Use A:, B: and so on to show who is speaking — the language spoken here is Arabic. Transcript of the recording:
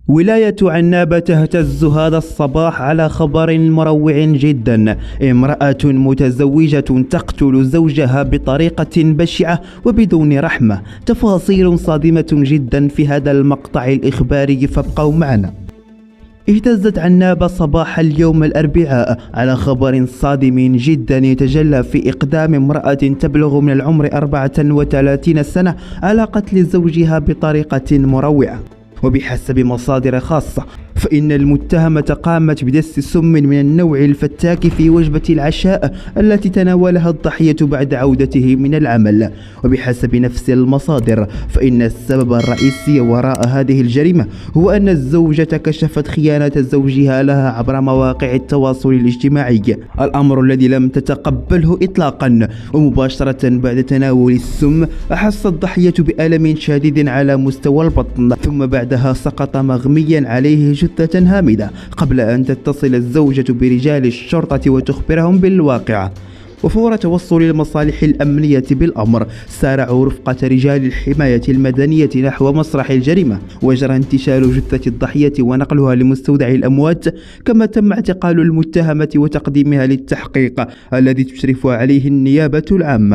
A: ولاية عنابة تهتز هذا الصباح على خبر مروع جدا. امرأة متزوجة تقتل زوجها بطريقة بشعة وبدون رحمة. تفاصيل صادمة جدا في هذا المقطع الإخباري، فابقوا معنا. اهتزت عنابة صباح اليوم الأربعاء على خبر صادم جدا يتجلى في إقدام امرأة تبلغ من العمر 34 سنة على قتل زوجها بطريقة مروعة. وبحسب مصادر خاصة فإن المتهمة قامت بدس سم من النوع الفتاك في وجبة العشاء التي تناولها الضحية بعد عودته من العمل. وبحسب نفس المصادر فإن السبب الرئيسي وراء هذه الجريمة هو أن الزوجة كشفت خيانة زوجها لها عبر مواقع التواصل الاجتماعي، الأمر الذي لم تتقبله إطلاقا. ومباشرة بعد تناول السم أحس الضحية بألم شديد على مستوى البطن، ثم بعدها سقط مغميا عليه جثة هامدة قبل أن تتصل الزوجة برجال الشرطة وتخبرهم بالواقعة. وفور توصل المصالح الأمنية بالأمر سارعوا رفقة رجال الحماية المدنية نحو مسرح الجريمة، وجرى انتشال جثة الضحية ونقلها لمستودع الأموات، كما تم اعتقال المتهمة وتقديمها للتحقيق الذي تشرف عليه النيابة العامة.